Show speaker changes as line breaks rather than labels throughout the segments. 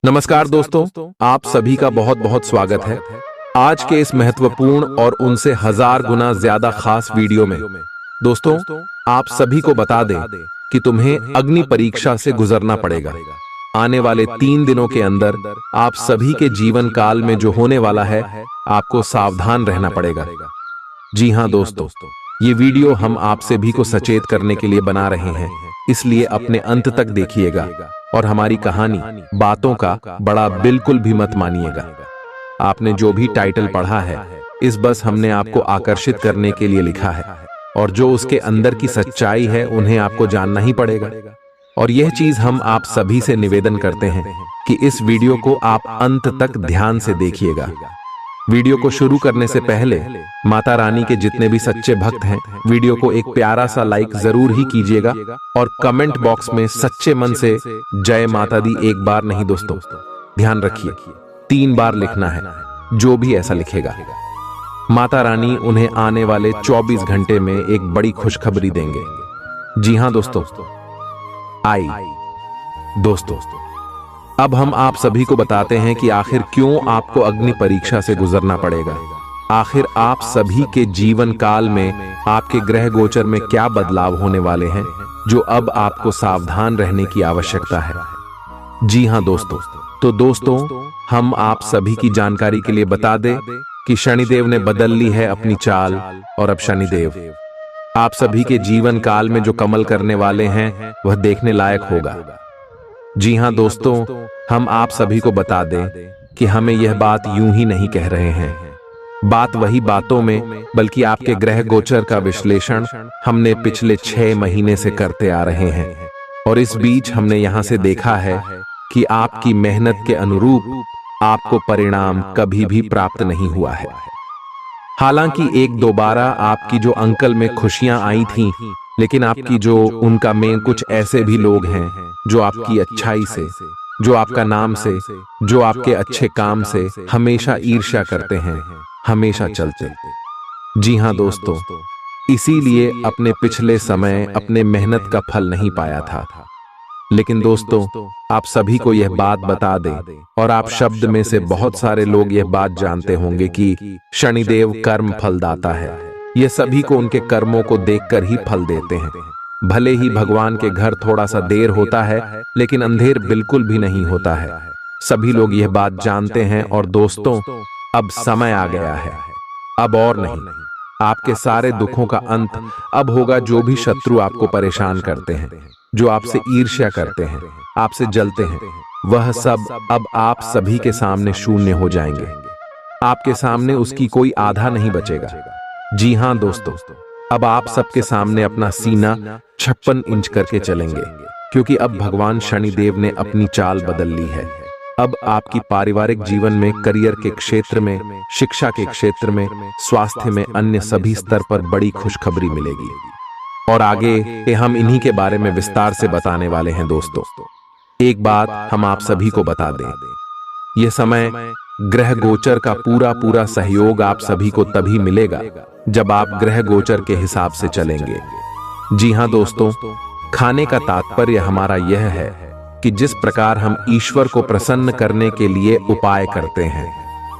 नमस्कार दोस्तों, आप सभी का बहुत बहुत स्वागत है। आज के इस महत्वपूर्ण और उनसे हजार गुना ज्यादा खास वीडियो में दोस्तों आप सभी को बता दें कि तुम्हें अग्नि परीक्षा से गुजरना पड़ेगा। आने वाले 3 दिनों के अंदर आप सभी के जीवन काल में जो होने वाला है, आपको सावधान रहना पड़ेगा। जी हाँ दोस्तों, ये वीडियो हम आप सभी को सचेत करने के लिए बना रहे हैं, इसलिए अपने अंत तक देखिएगा और हमारी कहानी बातों का बड़ा बिल्कुल भी मत मानिएगा। आपने जो भी टाइटल पढ़ा है, इस बस हमने आपको आकर्षित करने के लिए लिखा है, और जो उसके अंदर की सच्चाई है उन्हें आपको जानना ही पड़ेगा। और यह चीज हम आप सभी से निवेदन करते हैं कि इस वीडियो को आप अंत तक ध्यान से देखिएगा। वीडियो को शुरू करने से पहले माता रानी के जितने भी सच्चे भक्त हैं, वीडियो को एक प्यारा सा लाइक जरूर ही कीजिएगा और कमेंट बॉक्स में सच्चे मन से जय माता दी एक बार नहीं दोस्तों, ध्यान रखिए 3 बार लिखना है, जो भी ऐसा लिखेगा। माता रानी उन्हें आने वाले 24 घंटे में एक बड़ी खुशखबरी देंगे। जी हाँ दोस्तों, आई दोस्तों, अब हम आप सभी को बताते हैं कि आखिर क्यों आपको अग्नि परीक्षा से गुजरना पड़ेगा। आखिर आप सभी के जीवन काल में आपके ग्रह गोचर में क्या बदलाव होने वाले हैं, जो अब आपको सावधान रहने की आवश्यकता है। जी हाँ दोस्तों, तो दोस्तों हम आप सभी की जानकारी के लिए बता दें कि शनिदेव ने बदल ली है अपनी चाल, और अब शनिदेव आप सभी के जीवन काल में जो कमल करने वाले हैं वह देखने लायक होगा। जी हाँ दोस्तों, हम आप सभी को बता दें कि हमें यह बात यूं ही नहीं कह रहे हैं, बात वही बातों में, बल्कि आपके ग्रह गोचर का विश्लेषण हमने पिछले 6 महीने से करते आ रहे हैं। और इस बीच हमने यहां से देखा है कि आपकी मेहनत के अनुरूप आपको परिणाम कभी भी प्राप्त नहीं हुआ है। हालांकि 1-2 बार आपकी जो अंकल में खुशियां आई थीं, लेकिन आपकी जो उनका में कुछ ऐसे भी लोग हैं जो आपकी अच्छाई से, जो आपका नाम से, जो आपके अच्छे काम से हमेशा ईर्ष्या करते हैं, हमेशा चलते। जी हाँ दोस्तों, इसीलिए अपने पिछले समय अपने मेहनत का फल नहीं पाया था। लेकिन दोस्तों आप सभी को यह बात बता दें, और आप शब्द में से बहुत सारे लोग यह बात जानते होंगे कि शनिदेव कर्म फलदाता है। यह सभी को उनके कर्मों को देखकर ही फल देते हैं। भले ही भगवान के घर थोड़ा सा देर होता है, लेकिन अंधेर बिल्कुल भी नहीं होता है। सभी लोग यह बात जानते हैं। और दोस्तों अब समय आ गया है, अब और नहीं, आपके सारे दुखों का अंत अब होगा। जो भी शत्रु आपको परेशान करते हैं, जो आपसे ईर्ष्या करते हैं, आपसे जलते हैं, वह सब अब आप सभी के सामने शून्य हो जाएंगे। आपके सामने उसकी कोई आधा नहीं बचेगा। जी हाँ दोस्तों, अब आप सबके सामने अपना सीना 56 इंच करके चलेंगे, क्योंकि अब भगवान शनिदेव ने अपनी चाल बदल ली है। अब आपकी पारिवारिक जीवन में, करियर के क्षेत्र में, शिक्षा के क्षेत्र में, स्वास्थ्य में, अन्य सभी स्तर पर बड़ी खुशखबरी मिलेगी। और आगे हम इन्हीं के बारे में विस्तार से बताने वाले हैं दोस्तों। एक बात हम आप सभी को बता दें, यह समय ग्रह गोचर का पूरा सहयोग आप सभी को तभी मिलेगा जब आप ग्रह गोचर के हिसाब से चलेंगे। जी हाँ दोस्तों, खाने का तात्पर्य हमारा यह है कि जिस प्रकार हम ईश्वर को प्रसन्न करने के लिए उपाय करते हैं,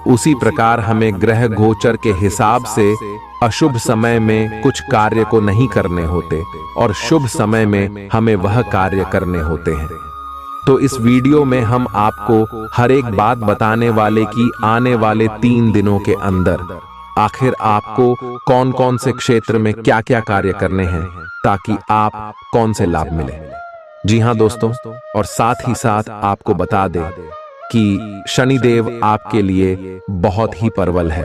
उसी प्रकार हमें ग्रह गोचर के हिसाब से अशुभ समय में कुछ कार्य को नहीं करने होते, और शुभ समय में हमें वह कार्य करने होते हैं। तो इस वीडियो में हम आपको हर एक बात बताने वाले कि आने वाले 3 दिनों के अंदर आखिर आपको कौन कौन से क्षेत्र में क्या क्या कार्य करने हैं, ताकि आप कौन से लाभ मिले। जी हाँ दोस्तों, और साथ ही साथ आपको बता दें कि शनिदेव आपके लिए बहुत ही प्रबल है।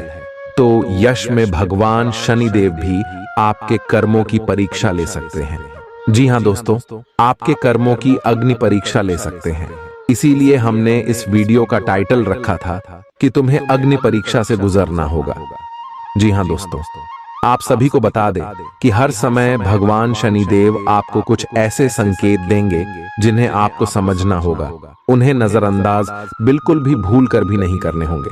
तो यश में भगवान शनिदेव भी आपके कर्मों की परीक्षा ले सकते हैं। जी हाँ दोस्तों, आपके कर्मों की अग्नि परीक्षा ले सकते हैं। इसीलिए हमने इस वीडियो का टाइटल रखा था कि तुम्हें अग्नि परीक्षा से गुजरना होगा। जी हाँ दोस्तों, आप सभी को बता दें कि हर समय भगवान शनिदेव आपको कुछ ऐसे संकेत देंगे जिन्हें आपको समझना होगा। उन्हें नजरअंदाज बिल्कुल भी भूल कर भी नहीं करने होंगे।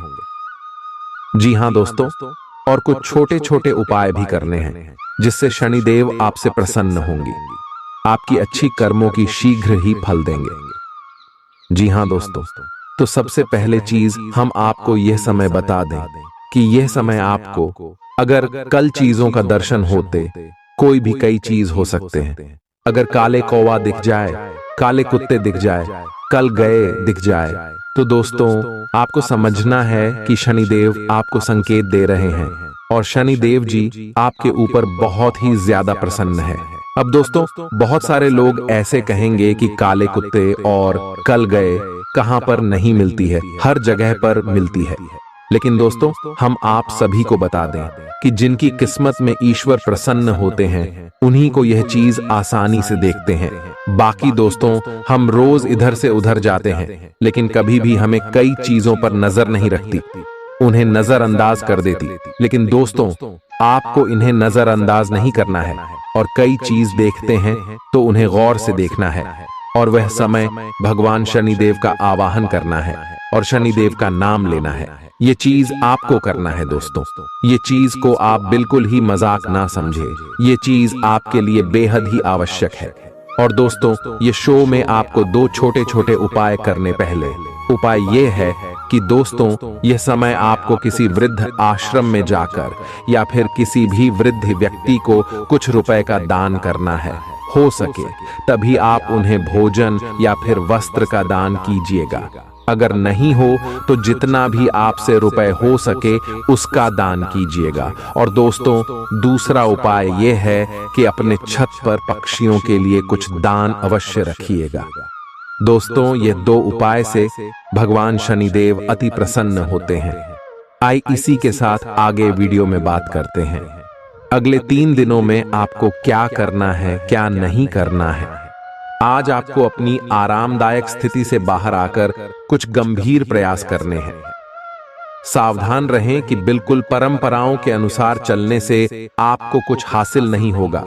जी हाँ दोस्तों, और कुछ छोटे छोटे उपाय भी करने हैं जिससे शनिदेव आपसे प्रसन्न होंगे, आपकी अच्छी कर्मों की शीघ्र ही फल देंगे। जी हाँ दोस्तों, तो सबसे पहले चीज हम आपको यह समय बता दें कि यह समय आपको, अगर कल चीजों का दर्शन होते, कोई भी कई चीज हो सकते हैं। अगर काले कौवा दिख जाए, काले कुत्ते दिख जाए, कल गए दिख जाए, तो दोस्तों आपको समझना है कि शनिदेव आपको संकेत दे रहे हैं और शनिदेव जी आपके ऊपर बहुत ही ज्यादा प्रसन्न है। अब दोस्तों बहुत सारे लोग ऐसे कहेंगे कि काले कुत्ते और कल गए कहां पर नहीं मिलती है, हर जगह पर मिलती है। लेकिन दोस्तों हम आप सभी को बता दें कि जिनकी किस्मत में ईश्वर प्रसन्न होते हैं उन्हीं को यह चीज आसानी से देखते हैं। बाकी दोस्तों हम रोज इधर से उधर जाते हैं, लेकिन कभी भी हमें कई चीजों पर नजर नहीं रखती, उन्हें नजरअंदाज कर देती। लेकिन दोस्तों आपको इन्हें नजरअंदाज नहीं करना है और कई चीज देखते हैं तो उन्हें गौर से देखना है। और वह समय भगवान शनिदेव का आवाहन करना है और शनिदेव का नाम लेना है। ये चीज आपको करना है दोस्तों। ये चीज को आप बिल्कुल ही मजाक ना समझे, ये चीज आपके लिए बेहद ही आवश्यक है। और दोस्तों ये शो में आपको दो छोटे छोटे उपाय करने पहले उपाय ये है कि दोस्तों यह समय आपको किसी वृद्ध आश्रम में जाकर या फिर किसी भी वृद्ध व्यक्ति को कुछ रुपए का दान करना है। हो सके तभी आप उन्हें भोजन या फिर वस्त्र का दान कीजिएगा। अगर नहीं हो तो जितना भी आपसे रुपए हो सके उसका दान कीजिएगा। और दोस्तों दूसरा उपाय यह है कि अपने छत पर पक्षियों के लिए कुछ दान अवश्य रखिएगा। दोस्तों ये दो उपाय से भगवान शनिदेव अति प्रसन्न होते हैं। आइए इसी के साथ आगे वीडियो में बात करते हैं। अगले 3 दिनों में आपको क्या करना है, क्या नहीं करना है। आज आपको अपनी आरामदायक स्थिति से बाहर आकर कुछ गंभीर प्रयास करने हैं। सावधान रहें कि बिल्कुल परंपराओं के अनुसार चलने से आपको कुछ हासिल नहीं होगा।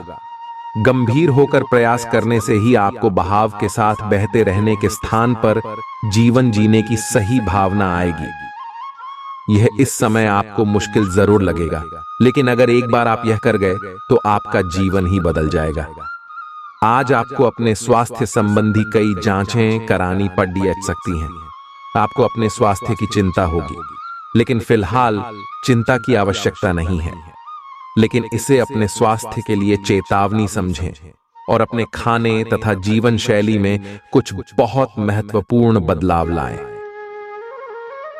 गंभीर होकर प्रयास करने से ही आपको बहाव के साथ बहते रहने के स्थान पर जीवन जीने की सही भावना आएगी। यह इस समय आपको मुश्किल जरूर लगेगा, लेकिन अगर एक बार आप यह कर गए तो आपका जीवन ही बदल जाएगा। आज आपको अपने स्वास्थ्य संबंधी कई जांचें करानी पड़ सकती हैं। आपको अपने स्वास्थ्य की चिंता होगी, लेकिन फिलहाल चिंता की आवश्यकता नहीं है। लेकिन इसे अपने स्वास्थ्य के लिए चेतावनी समझें और अपने खाने तथा जीवन शैली में कुछ बहुत महत्वपूर्ण बदलाव लाएं।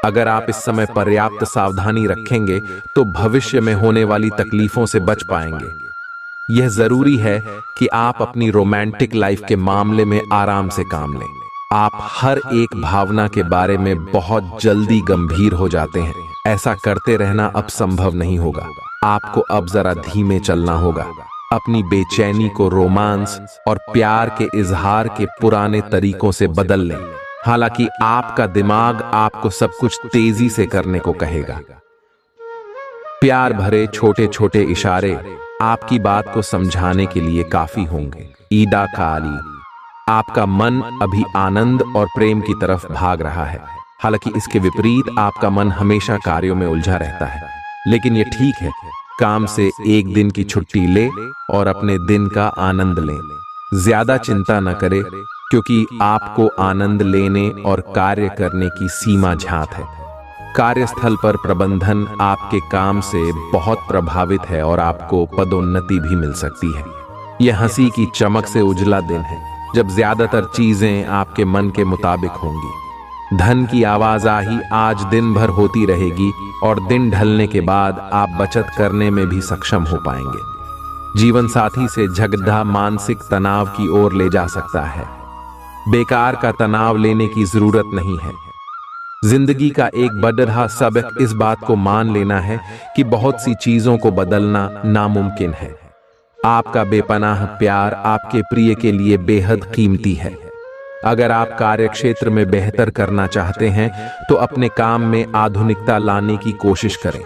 अगर आप इस समय पर्याप्त सावधानी रखेंगे तो भविष्य में होने वाली तकलीफों से बच पाएंगे। यह जरूरी है कि आप अपनी रोमांटिक लाइफ के मामले में आराम से काम लें। आप हर एक भावना के बारे में बहुत जल्दी गंभीर हो जाते हैं। ऐसा करते रहना अब संभव नहीं होगा। आपको अब जरा धीमे चलना होगा। अपनी बेचैनी को रोमांस और प्यार के इजहार के पुराने तरीकों से बदल लें। हालांकि आपका दिमाग आपको सब कुछ तेजी से करने को कहेगा। प्यार भरे छोटे छोटे इशारे आपकी बात को समझाने के लिए काफी होंगे। ईदा काली, आपका मन अभी आनंद और प्रेम की तरफ भाग रहा है। हालांकि इसके विपरीत आपका मन हमेशा कार्यों में उलझा रहता है। लेकिन यह ठीक है, काम से एक दिन की छुट्टी ले और अपने दिन का आनंद लें। ज्यादा चिंता न करें, क्योंकि आपको आनंद लेने और कार्य करने की सीमा झांत है। कार्यस्थल पर प्रबंधन आपके काम से बहुत प्रभावित है और आपको पदोन्नति भी मिल सकती है। यह हंसी की चमक से उजला दिन है जब ज्यादातर चीजें आपके मन के मुताबिक होंगी। धन की आवाजाही आज दिन भर होती रहेगी और दिन ढलने के बाद आप बचत करने में भी सक्षम हो पाएंगे। जीवन साथी से झगड़ा मानसिक तनाव की ओर ले जा सकता है। बेकार का तनाव लेने की जरूरत नहीं है। जिंदगी का एक बड़ा सबक इस बात को मान लेना है कि बहुत सी चीजों को बदलना नामुमकिन है। आपका बेपनाह प्यार आपके प्रिय के लिए बेहद कीमती है। अगर आप कार्यक्षेत्र में बेहतर करना चाहते हैं तो अपने काम में आधुनिकता लाने की कोशिश करें।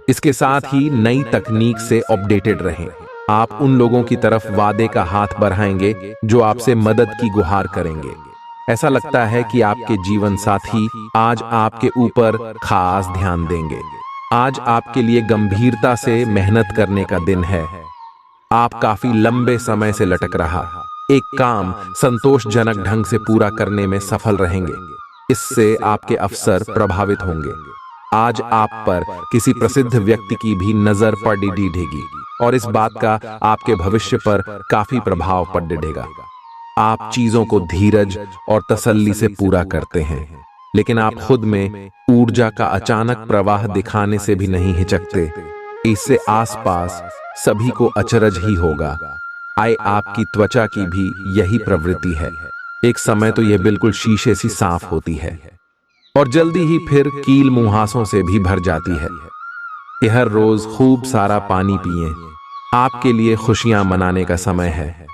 इसके साथ ही नई तकनीक से अपडेटेड रहें। आप उन लोगों की तरफ वादे का हाथ बढ़ाएंगे जो आपसे मदद की गुहार करेंगे। ऐसा लगता है कि आपके जीवन साथी आज आपके ऊपर खास ध्यान देंगे। आज आपके लिए गंभीरता से मेहनत करने का दिन है। आप काफी लंबे समय से लटक रहा एक काम संतोषजनक ढंग से पूरा करने में सफल रहेंगे। इससे आपके अवसर प्रभावित होंगे। आज आप पर किसी प्रसिद्ध व्यक्ति की भी नजर पड़ डीढेगी और इस बात का आपके भविष्य पर काफी प्रभाव पड़ डेगा। आप चीजों को धीरज और तसल्ली से पूरा करते हैं, लेकिन आप खुद में ऊर्जा का अचानक प्रवाह दिखाने से भी नहीं हिचकते। इससे आसपास सभी को अचरज ही होगा। आपकी त्वचा की भी यही प्रवृत्ति है। एक समय तो यह बिल्कुल शीशे सी साफ होती है और जल्दी ही फिर कील मुहासों से भी भर जाती है। हर रोज खूब सारा पानी पिएं। आपके लिए खुशियां मनाने का समय है।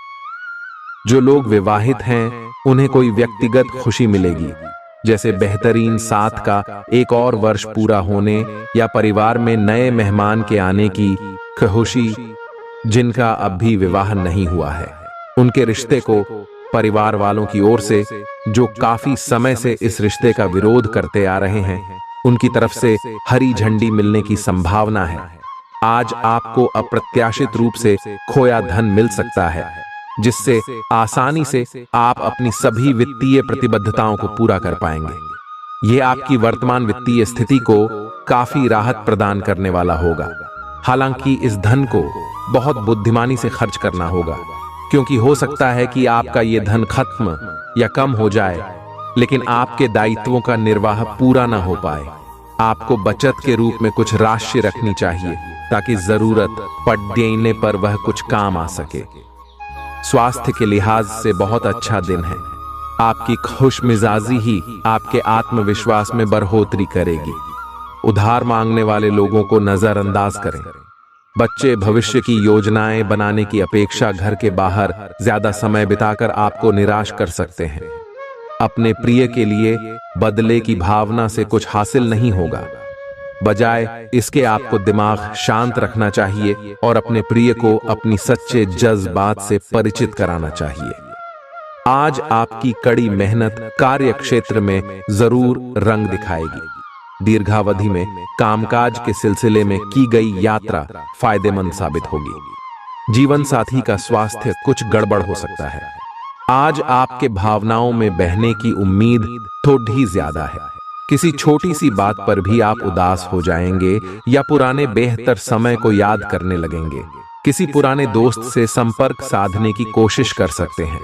जो लोग विवाहित हैं, उन्हें कोई व्यक्तिगत खुशी मिलेगी, जैसे बेहतरीन साथ का एक और वर्ष पूरा होने या परिवार में नए मेहमान के आने की खुशी। जिनका अब भी विवाह नहीं हुआ है, उनके रिश्ते को परिवार वालों की ओर से, जो काफी समय से इस रिश्ते का विरोध करते आ रहे हैं, उनकी तरफ से हरी झंडी मिलने की संभावना है। आज आपको अप्रत्याशित रूप से खोया धन मिल सकता है, जिससे आसानी से आप अपनी सभी वित्तीय प्रतिबद्धताओं को पूरा कर पाएंगे। ये आपकी वर्तमान वित्तीय स्थिति को काफी राहत प्रदान करने वाला होगा। हालांकि इस धन को बहुत बुद्धिमानी से खर्च करना होगा, क्योंकि हो सकता है कि आपका ये धन खत्म या कम हो जाए, लेकिन आपके दायित्वों का निर्वाह पूरा ना हो पाए। आपको बचत के रूप में कुछ राशि रखनी चाहिए, ताकि जरूरत पड़ने पर वह कुछ काम आ सके। स्वास्थ्य के लिहाज से बहुत अच्छा दिन है। आपकी खुशमिजाजी ही आपके आत्मविश्वास में बढ़ोतरी करेगी। उधार मांगने वाले लोगों को नजरअंदाज करें। बच्चे भविष्य की योजनाएं बनाने की अपेक्षा घर के बाहर ज्यादा समय बिताकर आपको निराश कर सकते हैं। अपने प्रिय के लिए बदले की भावना से कुछ हासिल नहीं होगा। बजाय इसके आपको दिमाग शांत रखना चाहिए और अपने प्रिय को अपनी सच्चे जज्बात से परिचित कराना चाहिए। आज आपकी कड़ी मेहनत कार्य क्षेत्र में जरूर रंग दिखाएगी। दीर्घावधि में कामकाज के सिलसिले में की गई यात्रा फायदेमंद साबित होगी। जीवन साथी का स्वास्थ्य कुछ गड़बड़ हो सकता है। आज आपके भावनाओं में बहने की उम्मीद थोड़ी ज्यादा है। किसी छोटी सी बात पर भी आप उदास हो जाएंगे या पुराने बेहतर समय को याद करने लगेंगे। किसी पुराने दोस्त से संपर्क साधने की कोशिश कर सकते हैं।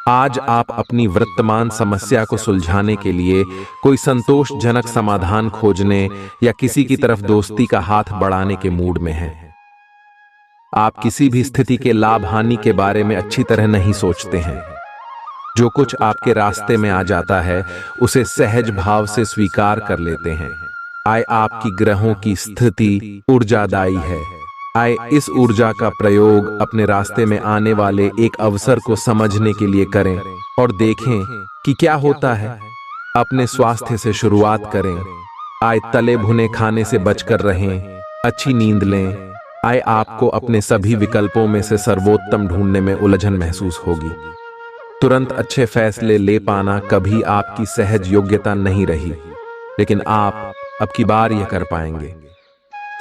आज आप अपनी वर्तमान समस्या को सुलझाने के लिए कोई संतोषजनक समाधान खोजने या किसी की तरफ दोस्ती का हाथ बढ़ाने के मूड में हैं। आप किसी भी स्थिति के लाभ हानि के बारे में अच्छी तरह नहीं सोचते हैं। जो कुछ आपके रास्ते में आ जाता है, उसे सहज भाव से स्वीकार कर लेते हैं। आपकी ग्रहों की स्थिति ऊर्जादायी है। इस ऊर्जा का प्रयोग अपने रास्ते में आने वाले एक अवसर को समझने के लिए करें और देखें कि क्या होता है। अपने स्वास्थ्य से शुरुआत करें। तले भुने खाने से बचकर रहें। अच्छी नींद लें। आपको अपने सभी विकल्पों में से सर्वोत्तम ढूंढने में उलझन महसूस होगी। तुरंत अच्छे फैसले ले पाना कभी आपकी सहज योग्यता नहीं रही, लेकिन आप अब की बार यह कर पाएंगे।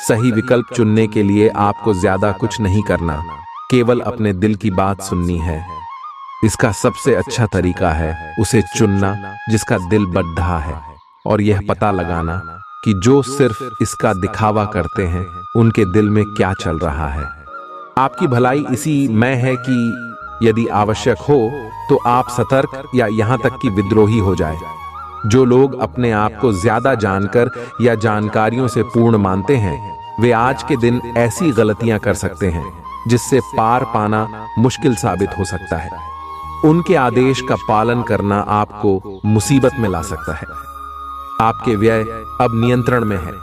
सही विकल्प चुनने के लिए आपको ज्यादा कुछ नहीं करना, केवल अपने दिल की बात सुननी है। इसका सबसे अच्छा तरीका है उसे चुनना जिसका दिल बद्धा है, और यह पता लगाना कि जो सिर्फ इसका दिखावा करते हैं उनके दिल में क्या चल रहा है। आपकी भलाई इसी में है कि यदि आवश्यक हो तो आप सतर्क या यहां तक कि विद्रोही हो जाए। जो लोग अपने आप को ज्यादा जानकर या जानकारियों से पूर्ण मानते हैं, वे आज के दिन ऐसी गलतियां कर सकते हैं जिससे पार पाना मुश्किल साबित हो सकता है। उनके आदेश का पालन करना आपको मुसीबत में ला सकता है। आपके व्यय अब नियंत्रण में है,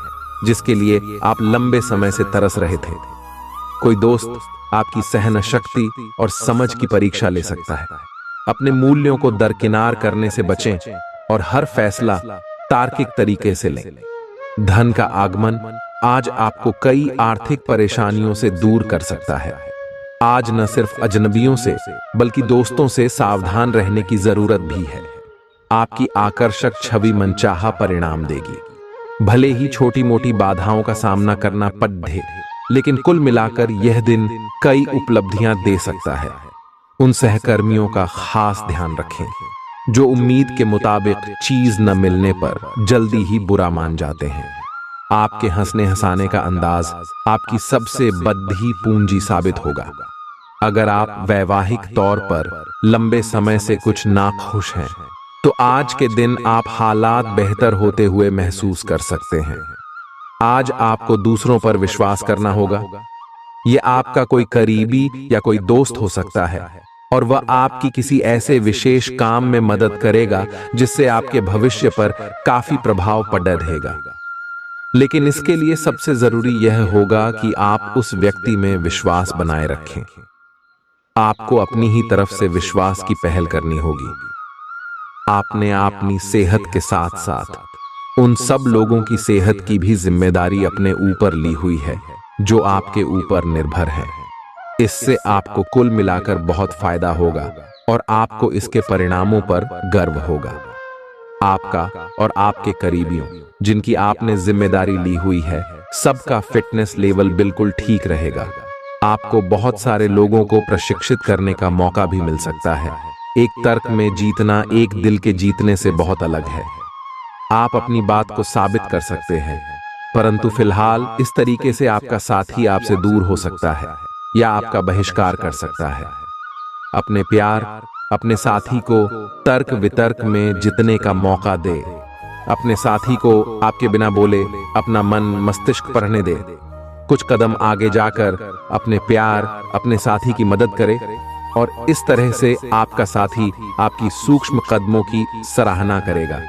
जिसके लिए आप लंबे समय से तरस रहे थे। कोई दोस्त आपकी सहन शक्ति और समझ की परीक्षा ले सकता है। अपने मूल्यों को दरकिनार करने से बचें और हर फैसला तार्किक तरीके से लें। धन का आगमन आज आपको कई आर्थिक परेशानियों से दूर कर सकता है। आज न सिर्फ अजनबियों से बल्कि दोस्तों से सावधान रहने की जरूरत भी है। आपकी आकर्षक छवि मनचाहा परिणाम देगी। भले ही छोटी मोटी बाधाओं का सामना करना पड़े, लेकिन कुल मिलाकर यह दिन कई उपलब्धियां दे सकता है। उन सहकर्मियों का खास ध्यान रखें जो उम्मीद के मुताबिक चीज न मिलने पर जल्दी ही बुरा मान जाते हैं। आपके हंसने हंसाने का अंदाज आपकी सबसे बड़ी पूंजी साबित होगा। अगर आप वैवाहिक तौर पर लंबे समय से कुछ नाखुश हैं, तो आज के दिन आप हालात बेहतर होते हुए महसूस कर सकते हैं। आज आपको दूसरों पर विश्वास करना होगा। ये आपका कोई करीबी या कोई दोस्त हो सकता है और वह आपकी किसी ऐसे विशेष काम में मदद करेगा जिससे आपके भविष्य पर काफी प्रभाव पड़ रहेगा। लेकिन इसके लिए सबसे जरूरी यह होगा कि आप उस व्यक्ति में विश्वास बनाए रखें। आपको अपनी ही तरफ से विश्वास की पहल करनी होगी। आपने अपनी सेहत के साथ साथ उन सब लोगों की सेहत की भी जिम्मेदारी अपने ऊपर ली हुई है जो आपके ऊपर निर्भर है। इससे आपको कुल मिलाकर बहुत फायदा होगा और आपको इसके परिणामों पर गर्व होगा। आपका और आपके करीबियों जिनकी आपने जिम्मेदारी ली हुई है, सबका फिटनेस लेवल बिल्कुल ठीक रहेगा। आपको बहुत सारे लोगों को प्रशिक्षित करने का मौका भी मिल सकता है। एक तर्क में जीतना एक दिल के जीतने से बहुत अलग है। आप अपनी बात को साबित कर सकते हैं, परंतु फिलहाल इस तरीके से आपका साथी आपसे दूर हो सकता है या आपका बहिष्कार कर सकता है। अपने प्यार अपने साथी को तर्क वितर्क में जितने का मौका दे। अपने साथी को आपके बिना बोले अपना मन मस्तिष्क पढ़ने दे। कुछ कदम आगे जाकर अपने प्यार अपने साथी की मदद करे और इस तरह से आपका साथी आपकी सूक्ष्म कदमों की सराहना करेगा।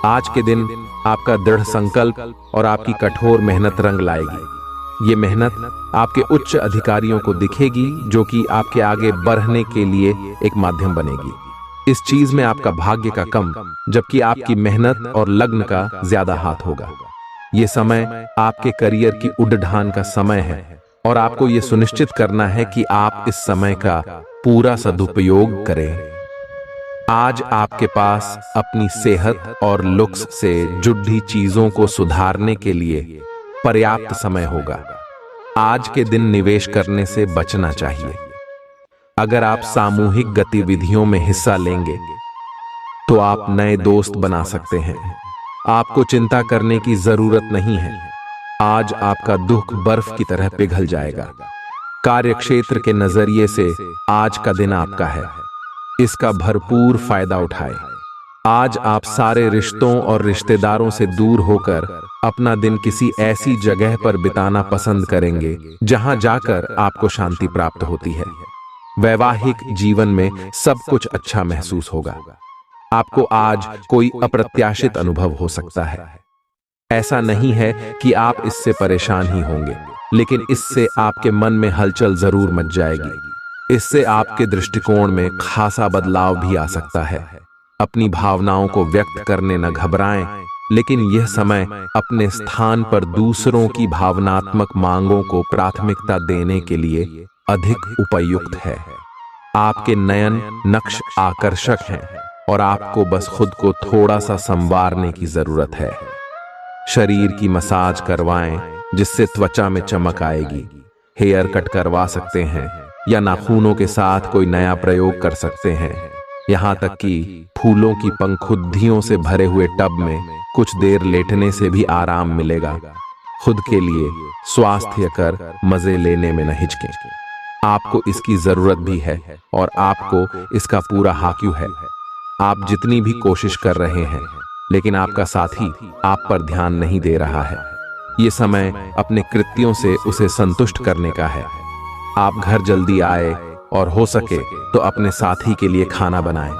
आज के दिन आपका दृढ़ संकल्प और आपकी कठोर मेहनत रंग लाएगी। ये मेहनत आपके उच्च अधिकारियों को दिखेगी, जो कि आपके आगे बढ़ने के लिए एक माध्यम बनेगी। इस चीज में आपका भाग्य का कम, जबकि आपकी मेहनत और लग्न का ज्यादा हाथ होगा। ये समय आपके करियर की उड़ान का समय है और आपको ये सुनिश्चित करना है कि आप इस समय का पूरा सदुपयोग करें। आज आपके पास अपनी सेहत और लुक्स से जुड़ी चीजों को सुधारने के लिए पर्याप्त समय होगा। आज के दिन निवेश करने से बचना चाहिए। अगर आप सामूहिक गतिविधियों में हिस्सा लेंगे तो आप नए दोस्त बना सकते हैं। आपको चिंता करने की जरूरत नहीं है। आज आपका दुख बर्फ की तरह पिघल जाएगा। कार्यक्षेत्र के नजरिए से आज का दिन आपका है। इसका भरपूर फायदा उठाएं। आज आप सारे रिश्तों और रिश्तेदारों से दूर होकर अपना दिन किसी ऐसी जगह पर बिताना पसंद करेंगे जहां जाकर आपको शांति प्राप्त होती है। वैवाहिक जीवन में सब कुछ अच्छा महसूस होगा। आपको आज कोई अप्रत्याशित अनुभव हो सकता है। ऐसा नहीं है कि आप इससे परेशान ही होंगे, लेकिन इससे आपके मन में हलचल जरूर मच जाएगी। इससे आपके दृष्टिकोण में खासा बदलाव भी आ सकता है। अपनी भावनाओं को व्यक्त करने न घबराएं, लेकिन यह समय अपने स्थान पर दूसरों की भावनात्मक मांगों को प्राथमिकता देने के लिए अधिक उपयुक्त है। आपके नयन नक्श आकर्षक हैं और आपको बस खुद को थोड़ा सा संवारने की जरूरत है। शरीर की मसाज करवाएं जिससे त्वचा में चमक आएगी। हेयर कट करवा सकते हैं या नाखूनों के साथ कोई नया प्रयोग कर सकते हैं। यहाँ तक कि फूलों की पंखुद्दियों से भरे हुए टब में कुछ देर लेटने से भी आराम मिलेगा। खुद के लिए स्वास्थ्य कर मजे लेने में न हिचकें। आपको इसकी जरूरत भी है और आपको इसका पूरा हाक्यू है। आप जितनी भी कोशिश कर रहे हैं, लेकिन आपका साथी आप पर ध्यान नहीं दे रहा है। ये समय अपने कृत्यों से उसे संतुष्ट करने का है। आप घर जल्दी आए और हो सके तो अपने साथी के लिए खाना बनाएं।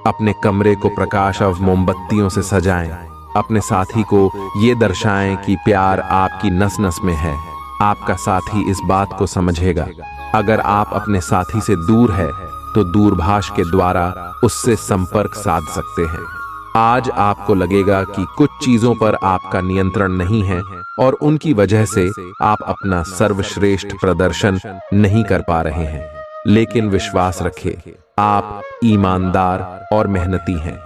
अपने कमरे को प्रकाश और मोमबत्तियों से सजाएं। अपने साथी को ये दर्शाएं कि प्यार आपकी नस नस में है। आपका साथी इस बात को समझेगा। अगर आप अपने साथी से दूर है तो दूरभाष के द्वारा उससे संपर्क साध सकते हैं। आज आपको लगेगा कि कुछ चीजों पर आपका नियंत्रण नहीं है और उनकी वजह से आप अपना सर्वश्रेष्ठ प्रदर्शन नहीं कर पा रहे हैं, लेकिन विश्वास रखें, आप ईमानदार और मेहनती हैं।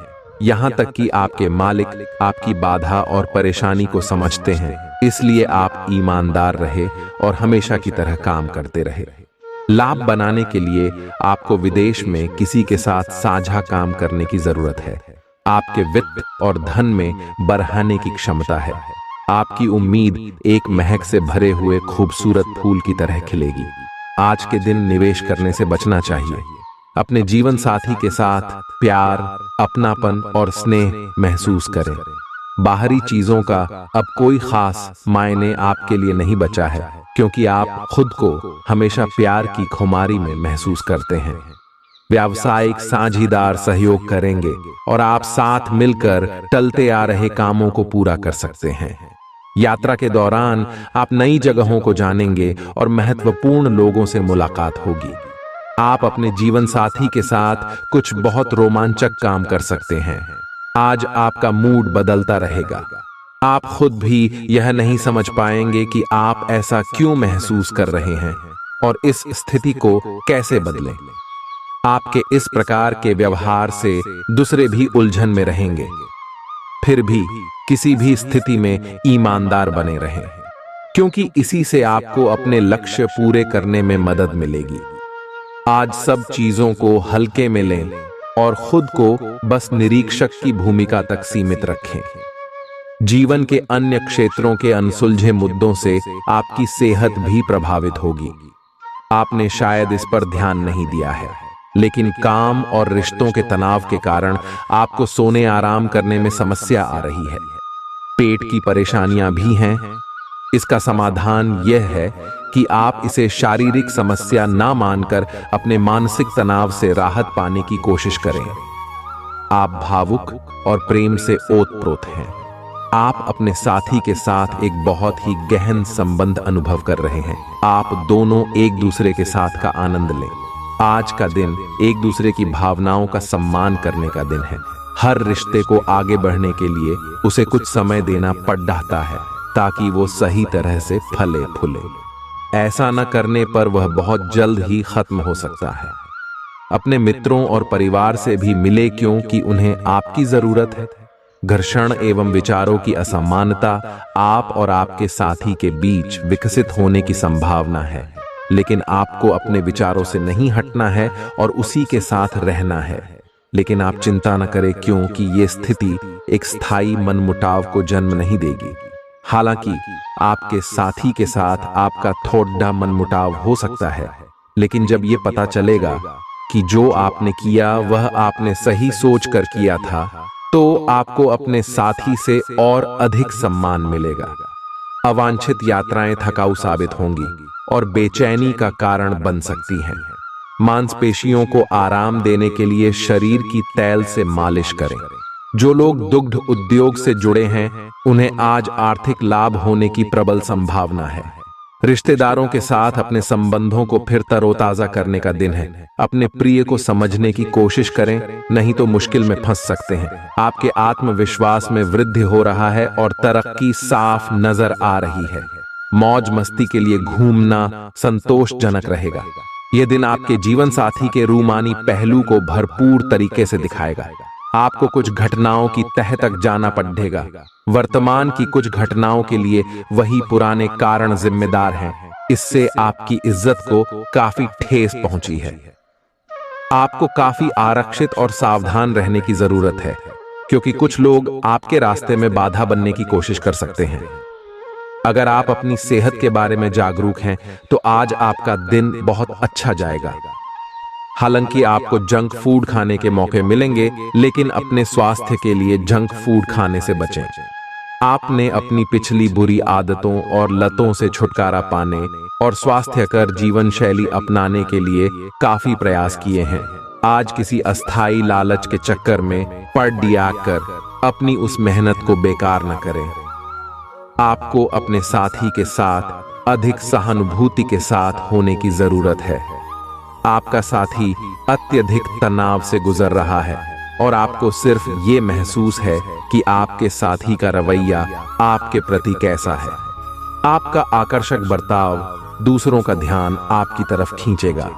यहाँ तक कि आपके मालिक आपकी बाधा और परेशानी को समझते हैं। इसलिए आप ईमानदार रहे और हमेशा की तरह काम करते रहे। लाभ बनाने के लिए आपको विदेश में किसी के साथ साझा काम करने की जरूरत है। आपके वित्त और धन में बढ़ाने की क्षमता है। आपकी उम्मीद एक महक से भरे हुए खूबसूरत फूल की तरह खिलेगी। आज के दिन निवेश करने से बचना चाहिए। अपने जीवन साथी के साथ प्यार, अपनापन और स्नेह महसूस करें। बाहरी चीजों का अब कोई खास मायने आपके लिए नहीं बचा है, क्योंकि आप खुद को हमेशा प्यार की खुमारी में महसूस करते हैं। व्यावसायिक साझीदार सहयोग करेंगे और आप साथ मिलकर टलते आ रहे कामों को पूरा कर सकते हैं। यात्रा के दौरान आप नई जगहों को जानेंगे और महत्वपूर्ण लोगों से मुलाकात होगी। आप अपने जीवन साथी के साथ कुछ बहुत रोमांचक काम कर सकते हैं। आज आपका मूड बदलता रहेगा। आप खुद भी यह नहीं समझ पाएंगे कि आप ऐसा क्यों महसूस कर रहे हैं और इस स्थिति को कैसे बदलें। आपके इस प्रकार के व्यवहार से दूसरे भी उलझन में रहेंगे। फिर भी किसी भी स्थिति में ईमानदार बने रहें, क्योंकि इसी से आपको अपने लक्ष्य पूरे करने में मदद मिलेगी। आज सब चीजों को हल्के में लें और खुद को बस निरीक्षक की भूमिका तक सीमित रखें। जीवन के अन्य क्षेत्रों के अनसुलझे मुद्दों से आपकी सेहत भी प्रभावित होगी। आपने शायद इस पर ध्यान नहीं दिया है, लेकिन काम और रिश्तों के तनाव के कारण आपको सोने आराम करने में समस्या आ रही है। पेट की परेशानियां भी हैं। इसका समाधान यह है कि आप इसे शारीरिक समस्या ना मानकर अपने मानसिक तनाव से राहत पाने की कोशिश करें। आप भावुक और प्रेम से ओतप्रोत हैं। आप अपने साथी के साथ एक बहुत ही गहन संबंध अनुभव कर रहे हैं। आप दोनों एक दूसरे के साथ का आनंद लें। आज का दिन एक दूसरे की भावनाओं का सम्मान करने का दिन है। हर रिश्ते को आगे बढ़ने के लिए उसे कुछ समय देना पड़ जाता है, ताकि वो सही तरह से फले फूले। ऐसा न करने पर वह बहुत जल्द ही खत्म हो सकता है। अपने मित्रों और परिवार से भी मिले, क्योंकि उन्हें आपकी जरूरत है। घर्षण एवं विचारों की असमानता आप और आपके साथी के बीच विकसित होने की संभावना है, लेकिन आपको अपने विचारों से नहीं हटना है और उसी के साथ रहना है। लेकिन आप चिंता न करें, क्योंकि ये स्थिति एक स्थायी मनमुटाव को जन्म नहीं देगी। हालांकि आपके साथी के साथ आपका थोड़ा मनमुटाव हो सकता है, लेकिन जब ये पता चलेगा कि जो आपने किया वह आपने सही सोच कर किया था, तो आपको अपने साथी से और अधिक सम्मान मिलेगा। अवांछित यात्राएं थकाऊ साबित होंगी और बेचैनी का कारण बन सकती हैं। मांसपेशियों को आराम देने के लिए शरीर की तैल से मालिश करें। जो लोग दुग्ध उद्योग से जुड़े हैं, उन्हें आज आर्थिक लाभ होने की प्रबल संभावना है। रिश्तेदारों के साथ अपने संबंधों को फिर तरोताजा करने का दिन है। अपने प्रिय को समझने की कोशिश करें, नहीं तो मुश्किल में फंस सकते हैं। आपके आत्मविश्वास में वृद्धि हो रहा है और तरक्की साफ नजर आ रही है। मौज मस्ती के लिए घूमना संतोषजनक रहेगा। यह दिन आपके जीवन साथी के रूमानी पहलू को भरपूर तरीके से दिखाएगा। आपको कुछ घटनाओं की तह तक जाना पड़ेगा। वर्तमान की कुछ घटनाओं के लिए वही पुराने कारण जिम्मेदार हैं। इससे आपकी इज्जत को काफी ठेस पहुंची है। आपको काफी आरक्षित और सावधान रहने की जरूरत है, क्योंकि कुछ लोग आपके रास्ते में बाधा बनने की कोशिश कर सकते हैं। अगर आप अपनी सेहत के बारे में जागरूक हैं, तो आज आपका दिन बहुत अच्छा जाएगा। हालांकि आपको जंक फूड खाने के मौके मिलेंगे, लेकिन अपने स्वास्थ्य के लिए जंक फूड खाने से बचें। आपने अपनी पिछली बुरी आदतों और लतों से छुटकारा पाने और स्वास्थ्यकर जीवन शैली अपनाने के लिए काफी प्रयास किए हैं। आज किसी अस्थायी लालच के चक्कर में पड़ कर अपनी उस मेहनत को बेकार न करें। आपको अपने साथी के साथ अधिक सहानुभूति के साथ होने की जरूरत है। आपका साथी अत्यधिक तनाव से गुजर रहा है और आपको सिर्फ ये महसूस है कि आपके साथी का रवैया आपके प्रति कैसा है। आपका आकर्षक बर्ताव दूसरों का ध्यान आपकी तरफ खींचेगा।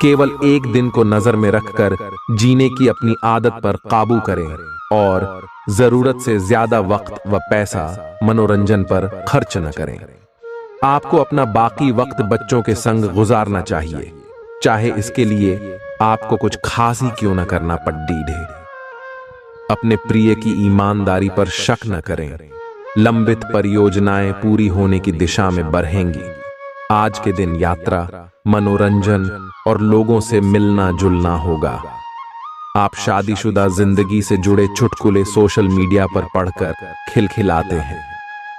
केवल एक दिन को नजर में रखकर जीने की अपनी आदत पर काबू करें और जरूरत से ज्यादा वक्त व पैसा मनोरंजन पर खर्च न करें। आपको अपना बाकी वक्त बच्चों के संग गुजारना चाहिए। चाहे इसके लिए आपको कुछ खास ही क्यों न करना पड़े। अपने प्रिय की ईमानदारी पर शक न करें। लंबित परियोजनाएं पूरी होने की दिशा में बढ़ेंगी। आज के दिन यात्रा, मनोरंजन और लोगों से मिलना जुलना होगा। आप शादीशुदा जिंदगी से जुड़े चुटकुले सोशल मीडिया पर पढ़कर खिलखिलाते हैं,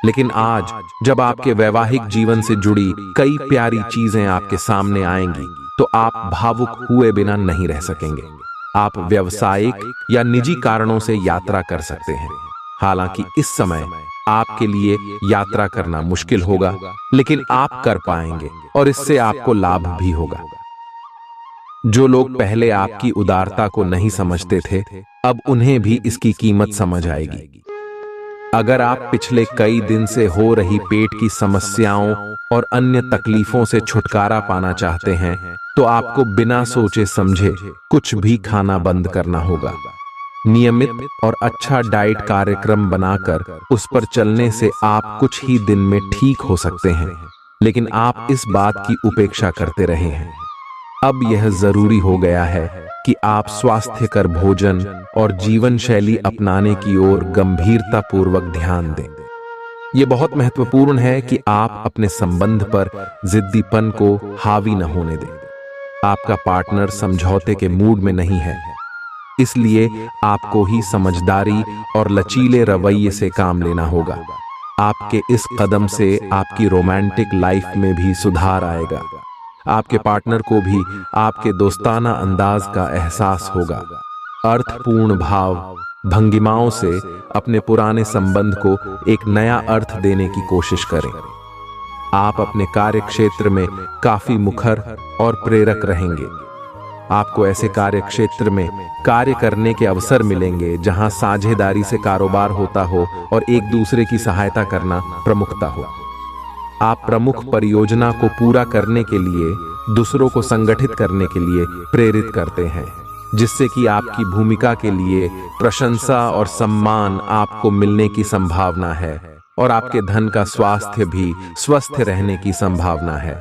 लेकिन आज जब आपके वैवाहिक जीवन से जुड़ी कई प्यारी चीजें आपके सामने आएंगी तो आप भावुक हुए बिना नहीं रह सकेंगे। आप व्यावसायिक या निजी कारणों से यात्रा कर सकते हैं। हालांकि इस समय आपके लिए यात्रा करना मुश्किल होगा, लेकिन आप कर पाएंगे और इससे आपको लाभ भी होगा। जो लोग पहले आपकी उदारता को नहीं समझते थे, अब उन्हें भी इसकी कीमत समझ आएगी। अगर आप पिछले कई दिन से हो रही पेट की समस्याओं और अन्य तकलीफों से छुटकारा पाना चाहते हैं, तो आपको बिना सोचे समझे कुछ भी खाना बंद करना होगा। नियमित और अच्छा डाइट कार्यक्रम बनाकर उस पर चलने से आप कुछ ही दिन में ठीक हो सकते हैं, लेकिन आप इस बात की उपेक्षा करते रहे हैं। अब यह जरूरी हो गया है कि आप स्वास्थ्यकर भोजन और जीवन शैली अपनाने की ओर गंभीरतापूर्वक ध्यान दें। यह बहुत महत्वपूर्ण है कि आप अपने संबंध पर जिद्दीपन को हावी न होने दें। आपका पार्टनर समझौते के मूड में नहीं है, इसलिए आपको ही समझदारी और लचीले रवैये से काम लेना होगा। आपके इस कदम से आपकी रोमांटिक लाइफ में भी सुधार आएगा। आपके पार्टनर को भी आपके दोस्ताना अंदाज का एहसास होगा। अर्थपूर्ण भाव भंगिमाओं से अपने पुराने संबंध को एक नया अर्थ देने की कोशिश करें। आप अपने कार्य क्षेत्र में काफी मुखर और प्रेरक रहेंगे। आपको ऐसे कार्य क्षेत्र में कार्य करने के अवसर मिलेंगे जहां साझेदारी से कारोबार होता हो और एक दूसरे की सहायता करना प्रमुखता हो। आप प्रमुख परियोजना को पूरा करने के लिए दूसरों को संगठित करने के लिए प्रेरित करते हैं, जिससे कि आपकी भूमिका के लिए प्रशंसा और सम्मान आपको मिलने की संभावना है और आपके धन का स्वास्थ्य भी स्वस्थ रहने की संभावना है।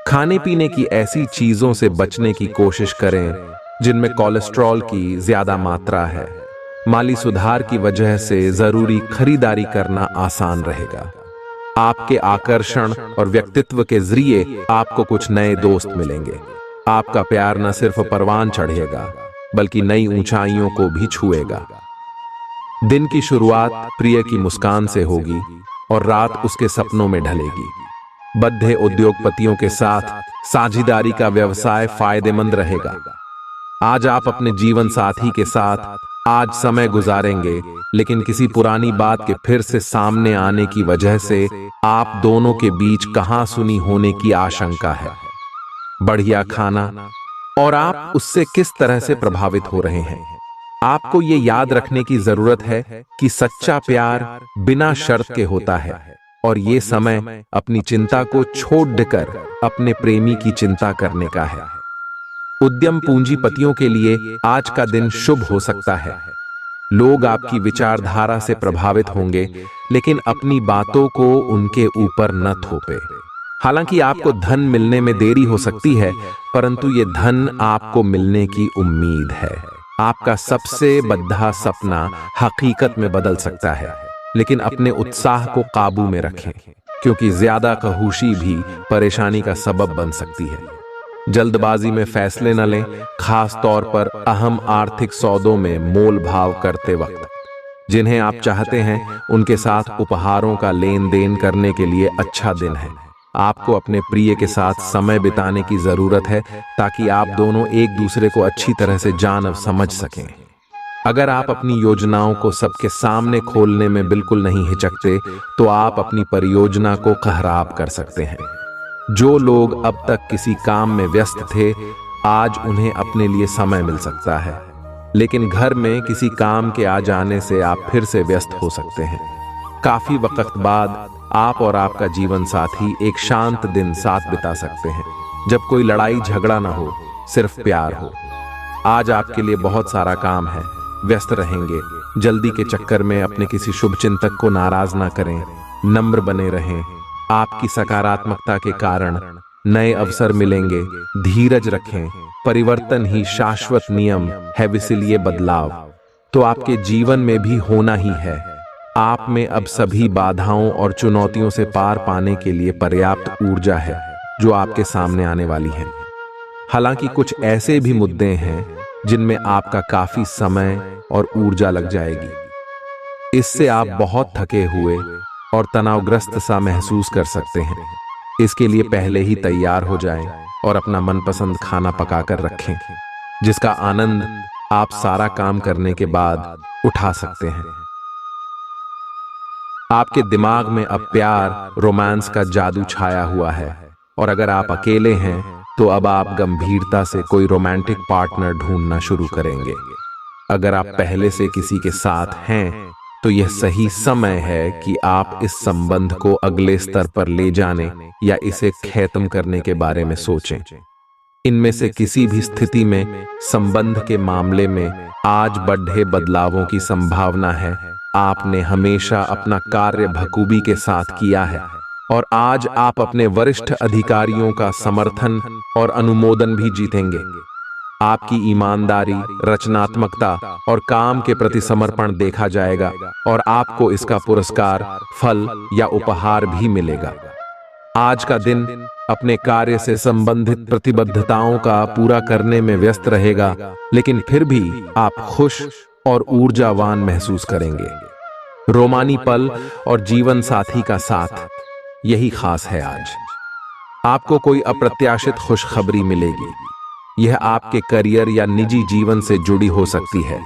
खाने पीने की ऐसी चीजों से बचने की कोशिश करें जिनमें कोलेस्ट्रॉल की ज्यादा मात्रा है। माली सुधार की वजह से जरूरी खरीदारी करना आसान रहेगा। आपके आकर्षण और व्यक्तित्व के जरिए आपको कुछ नए दोस्त मिलेंगे। आपका प्यार न सिर्फ परवान चढ़ेगा बल्कि नई ऊंचाइयों को भी छुएगा। दिन की शुरुआत प्रिय की मुस्कान से होगी और रात उसके सपनों में ढलेगी। बद्धे उद्योगपतियों के साथ साझेदारी का व्यवसाय फायदेमंद रहेगा। आज आप अपने जीवन साथी के साथ आज समय गुजारेंगे, लेकिन किसी पुरानी बात के फिर से सामने आने की वजह से आप दोनों के बीच कहासुनी होने की आशंका है। बढ़िया खाना और आप उससे किस तरह से प्रभावित हो रहे हैं। आपको ये याद रखने की जरूरत है कि सच्चा प्यार बिना शर्त के होता है और ये समय अपनी चिंता को छोड़कर अपने प्रेमी की चिंता करने का है। उद्यम पूंजीपतियों के लिए आज का दिन शुभ हो सकता है। लोग आपकी विचारधारा से प्रभावित होंगे, लेकिन अपनी बातों को उनके ऊपर न थोपे। हालांकि आपको धन मिलने में देरी हो सकती है, परंतु ये धन आपको मिलने की उम्मीद है। आपका सबसे बद्धा सपना हकीकत में बदल सकता है, लेकिन अपने उत्साह को काबू में रखें, क्योंकि ज्यादा खहूशी भी परेशानी का सबब बन सकती है। जल्दबाजी में फैसले न लें, खास तौर पर अहम आर्थिक सौदों में मोल भाव करते वक्त। जिन्हें आप चाहते हैं उनके साथ उपहारों का लेन देन करने के लिए अच्छा दिन है। आपको अपने प्रिय के साथ समय बिताने की जरूरत है ताकि आप दोनों एक दूसरे को अच्छी तरह से जान और समझ सकें। अगर आप अपनी योजनाओं को सबके सामने खोलने में बिल्कुल नहीं हिचकते, तो आप अपनी परियोजना को खराब कर सकते हैं। जो लोग अब तक किसी काम में व्यस्त थे, आज उन्हें अपने लिए समय मिल सकता है, लेकिन घर में किसी काम के आ जाने से आप फिर से व्यस्त हो सकते हैं। काफी वक्त बाद आप और आपका जीवन साथी एक शांत दिन साथ बिता सकते हैं, जब कोई लड़ाई झगड़ा ना हो, सिर्फ प्यार हो। आज आपके लिए बहुत सारा काम है, व्यस्त रहेंगे। जल्दी के चक्कर में अपने किसी शुभ चिंतक को नाराज ना करें, नम्र बने रहें। आपकी सकारात्मकता के कारण नए अवसर मिलेंगे। धीरज रखें, परिवर्तन ही शाश्वत नियम है, इसलिए बदलाव तो आपके जीवन में भी होना ही है। आप में अब सभी बाधाओं और चुनौतियों से पार पाने के लिए पर्याप्त ऊर्जा है जो आपके सामने आने वाली है। हालांकि कुछ ऐसे भी मुद्दे हैं जिनमें आपका काफी समय और ऊर्जा लग जाएगी। इससे आप बहुत थके हुए और तनावग्रस्त सा महसूस कर सकते हैं। इसके लिए पहले ही तैयार हो जाएं और अपना मनपसंद खाना पकाकर रखें, जिसका आनंद आप सारा काम करने के बाद उठा सकते हैं। आपके दिमाग में अब प्यार, रोमांस का जादू छाया हुआ है, और अगर आप अकेले हैं तो अब आप गंभीरता से कोई रोमांटिक पार्टनर ढूंढना शुरू करेंगे। अगर आप पहले से किसी के साथ हैं तो यह सही समय है कि आप इस संबंध को अगले स्तर पर ले जाने या इसे खत्म करने के बारे में सोचें। इनमें से किसी भी स्थिति में संबंध के मामले में आज बड़े बदलावों की संभावना है। आपने हमेशा अपना कार्य बखूबी के साथ किया है और आज आप अपने वरिष्ठ अधिकारियों का समर्थन और अनुमोदन भी जीतेंगे। आपकी ईमानदारी, रचनात्मकता और काम के प्रति समर्पण देखा जाएगा और आपको इसका पुरस्कार, फल या उपहार भी मिलेगा। आज का दिन अपने कार्य से संबंधित प्रतिबद्धताओं का पूरा करने में व्यस्त रहेगा, लेकिन फिर भी आप खुश और ऊर्जावान महसूस करेंगे। रोमानी पल और जीवन साथी का साथ, यही खास है आज। आपको कोई अप्रत्याशित खुशखबरी मिलेगी। यह आपके करियर या निजी जीवन से जुड़ी हो सकती है,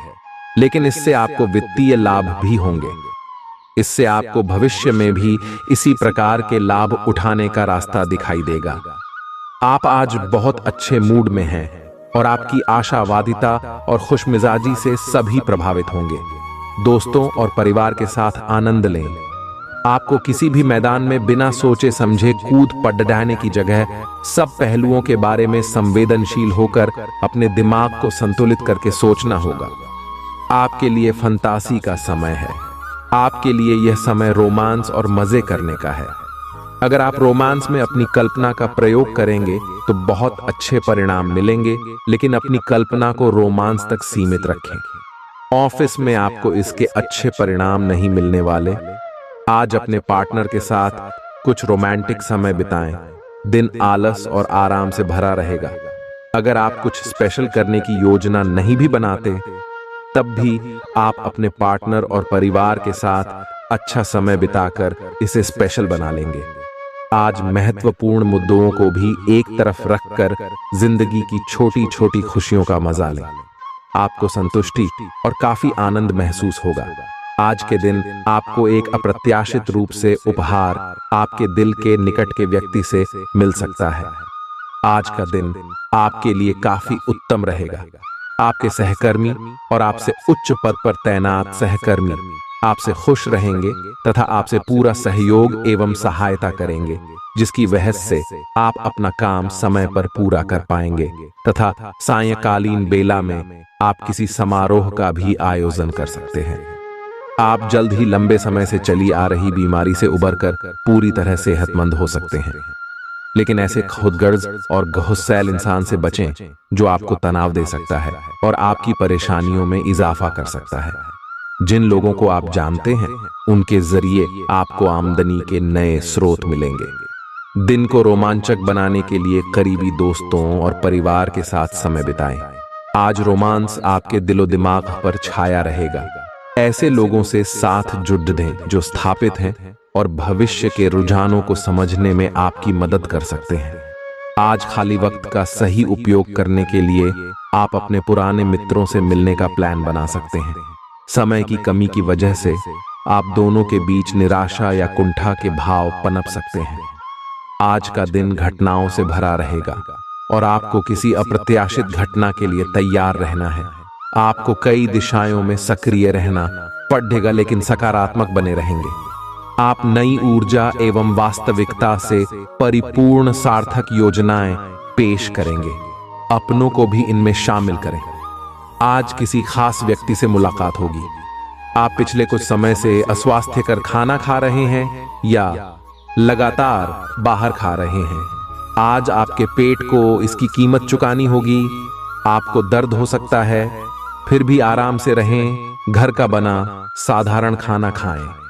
लेकिन इससे आपको वित्तीय लाभ भी होंगे। इससे आपको भविष्य में भी इसी प्रकार के लाभ उठाने का रास्ता दिखाई देगा। आप आज बहुत अच्छे मूड में हैं और आपकी आशावादिता और खुशमिजाजी से सभी प्रभावित होंगे। दोस्तों और परिवार के साथ आनंद लें। आपको किसी भी मैदान में बिना सोचे समझे कूद पड़ने की जगह सब पहलुओं के बारे में संवेदनशील होकर अपने दिमाग को संतुलित करके सोचना होगा। आपके लिए फंतासी का समय है। आपके लिए यह समय रोमांस और मजे करने का है। अगर आप रोमांस में अपनी कल्पना का प्रयोग करेंगे तो बहुत अच्छे परिणाम मिलेंगे, लेकिन अपनी कल्पना को रोमांस तक सीमित रखें। ऑफिस में आपको इसके अच्छे परिणाम नहीं मिलने वाले। आज अपने पार्टनर के साथ कुछ रोमांटिक समय बिताएं। दिन आलस और आराम से भरा रहेगा। अगर आप कुछ स्पेशल करने की योजना नहीं भी बनाते, तब भी आप अपने पार्टनर और परिवार के साथ अच्छा समय बिताकर इसे स्पेशल बना लेंगे। आज महत्वपूर्ण मुद्दों को भी एक तरफ रखकर जिंदगी की छोटी छोटी खुशियों का मजा लें। आपको संतुष्टि और काफी आनंद महसूस होगा। आज के दिन आपको एक अप्रत्याशित रूप से उपहार आपके दिल के निकट के व्यक्ति से मिल सकता है। आज का दिन आपके लिए काफी उत्तम रहेगा। आपके सहकर्मी और आपसे उच्च पद पर तैनात सहकर्मी आपसे खुश रहेंगे तथा आपसे पूरा सहयोग एवं सहायता करेंगे, जिसकी वजह से आप अपना काम समय पर पूरा कर पाएंगे तथा सायंकालीन बेला में आप किसी समारोह का भी आयोजन कर सकते हैं। आप जल्द ही लंबे समय से चली आ रही बीमारी से उबरकर पूरी तरह सेहतमंद हो सकते हैं, लेकिन ऐसे खुदगर्ज और गुस्सैल इंसान से बचें जो आपको तनाव दे सकता है और आपकी परेशानियों में इजाफा कर सकता है। जिन लोगों को आप जानते हैं उनके जरिए आपको आमदनी के नए स्रोत मिलेंगे। दिन को रोमांचक बनाने के लिए करीबी दोस्तों और परिवार के साथ समय बिताएं। आज रोमांस आपके दिलो दिमाग पर छाया रहेगा। ऐसे लोगों से साथ जुड़ दें जो स्थापित हैं और भविष्य के रुझानों को समझने में आपकी मदद कर सकते हैं। आज खाली वक्त का सही उपयोग करने के लिए आप अपने पुराने मित्रों से मिलने का प्लान बना सकते हैं। समय की कमी की वजह से आप दोनों के बीच निराशा या कुंठा के भाव पनप सकते हैं। आज का दिन घटनाओं से भरा रहेगा और आपको किसी अप्रत्याशित घटना के लिए तैयार रहना है। आपको कई दिशाओं में सक्रिय रहना पड़ेगा, लेकिन सकारात्मक बने रहेंगे। आप नई ऊर्जा एवं वास्तविकता से परिपूर्ण सार्थक योजनाएं पेश करेंगे। अपनों को भी इनमें शामिल करें। आज किसी खास व्यक्ति से मुलाकात होगी। आप पिछले कुछ समय से अस्वास्थ्यकर खाना खा रहे हैं या लगातार बाहर खा रहे हैं, आज आपके पेट को इसकी कीमत चुकानी होगी। आपको दर्द हो सकता है, फिर भी आराम से रहें, घर का बना साधारण खाना खाएं।